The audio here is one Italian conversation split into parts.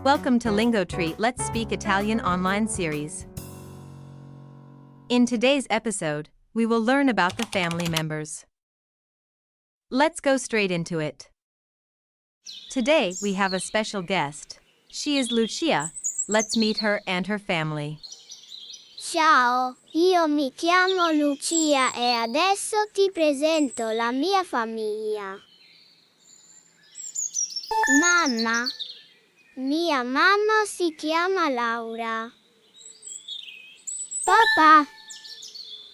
Welcome to Lingo Tree, Let's Speak Italian online series. In today's episode, we will learn about the family members. Let's go straight into it. Today we have a special guest. She is Lucia. Let's meet her and her family. Ciao, io mi chiamo Lucia e adesso ti presento la mia famiglia. Mamma. Mia mamma si chiama Laura. Papà.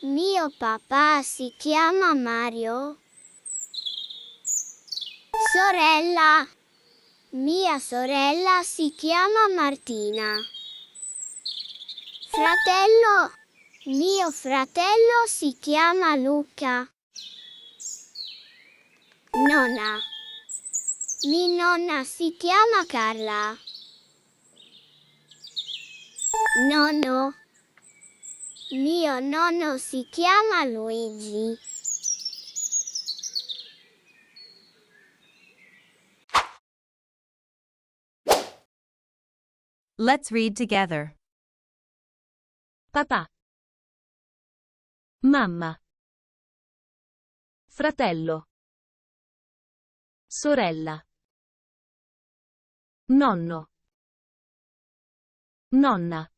Mio papà si chiama Mario. Sorella. Mia sorella si chiama Martina. Fratello. Mio fratello si chiama Luca. Nonna. Mia nonna si chiama Carla. Nonno. Mio nonno si chiama Luigi. Let's read together. Papà. Mamma. Fratello. Sorella. Nonno. Nonna.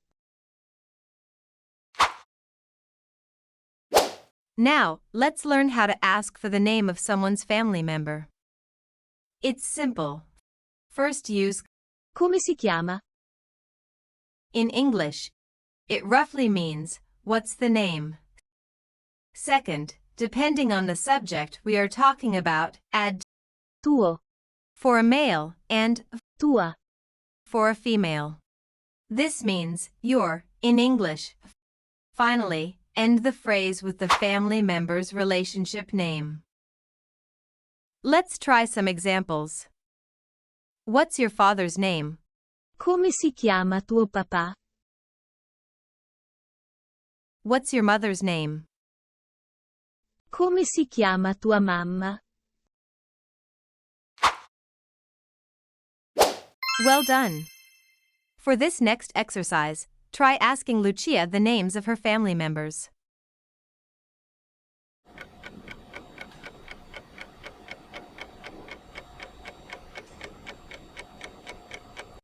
Now, let's learn how to ask for the name of someone's family member. It's simple. First use Come si chiama? in English. It roughly means, what's the name? Second, depending on the subject we are talking about, add Tuo. for a male and Tua. for a female. This means your in English. Finally, end the phrase with the family member's relationship name. Let's try some examples. What's your father's name? Come si chiama tuo papà? What's your mother's name? Come si chiama tua mamma? Well done! For this next exercise, try asking Lucia the names of her family members.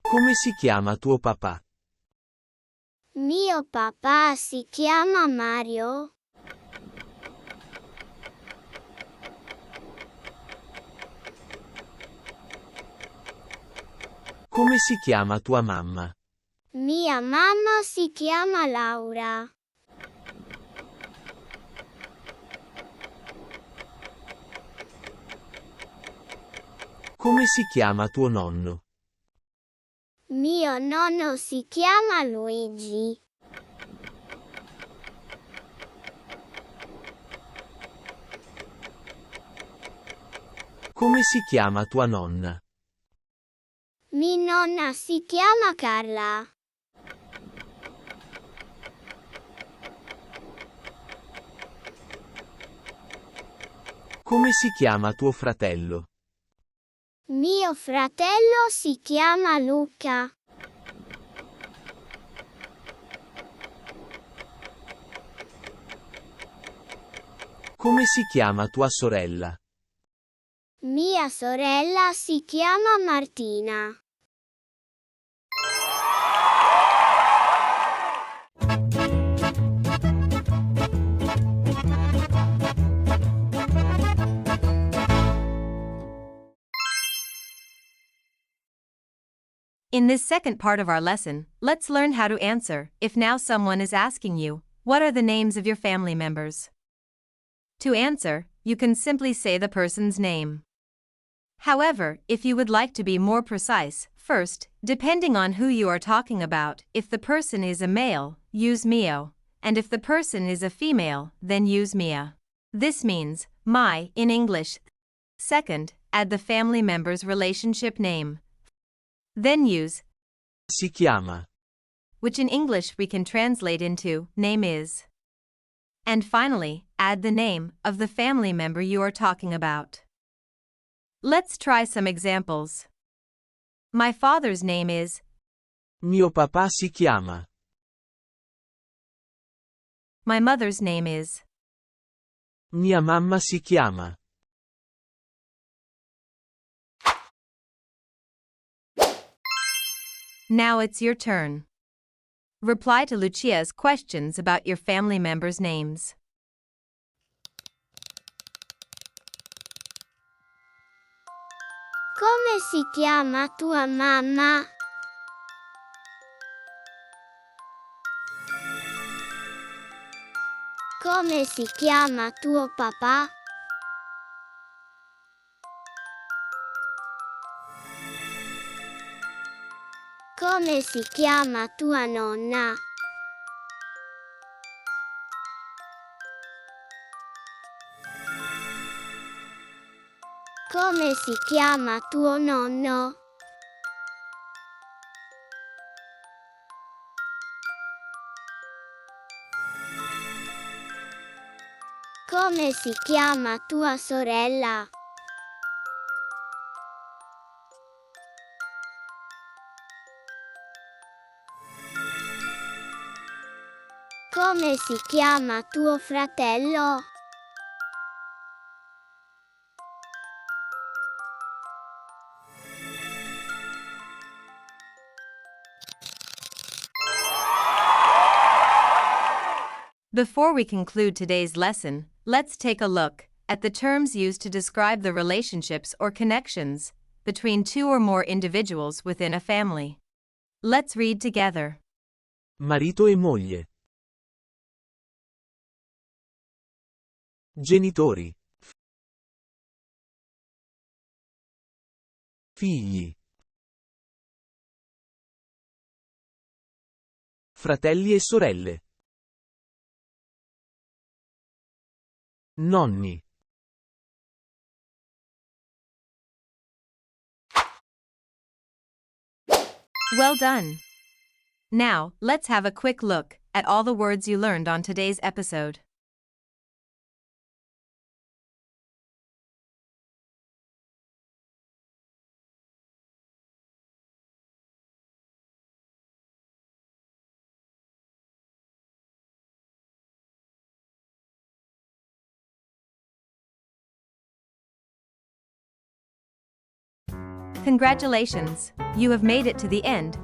Come si chiama tuo papà? Mio papà si chiama Mario. Come si chiama tua mamma? Mia mamma si chiama Laura. Come si chiama tuo nonno? Mio nonno si chiama Luigi. Come si chiama tua nonna? Mia nonna si chiama Carla. Come si chiama tuo fratello? Mio fratello si chiama Luca. Come si chiama tua sorella? Mia sorella si chiama Martina. In this second part of our lesson, let's learn how to answer if now someone is asking you, what are the names of your family members? To answer, you can simply say the person's name. However, if you would like to be more precise, first, depending on who you are talking about, if the person is a male, use mio, and if the person is a female, then use mia. This means, my, in English. Second, add the family member's relationship name. Then use Si chiama. which in English we can translate into name is. And finally, add the name of the family member you are talking about. Let's try some examples. My father's name is Mio papà si chiama. My mother's name is. Mia mamma si chiama. Now it's your turn. Reply to Lucia's questions about your family members' names. Come si chiama tua mamma? Come si chiama tuo papà? Come si chiama tua nonna? Come si chiama tuo nonno? Come si chiama tua sorella? Come si chiama tuo fratello? Before we conclude today's lesson, let's take a look at the terms used to describe the relationships or connections between two or more individuals within a family. Let's read together. Marito e moglie. Genitori. Figli. Fratelli e sorelle. Nonni. Well done! Now, let's have a quick look at all the words you learned on today's episode. Congratulations! You have made it to the end.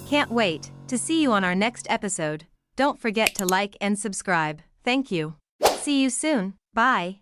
Can't wait to see you on our next episode. Don't forget to like and subscribe. Thank you. See you soon. Bye.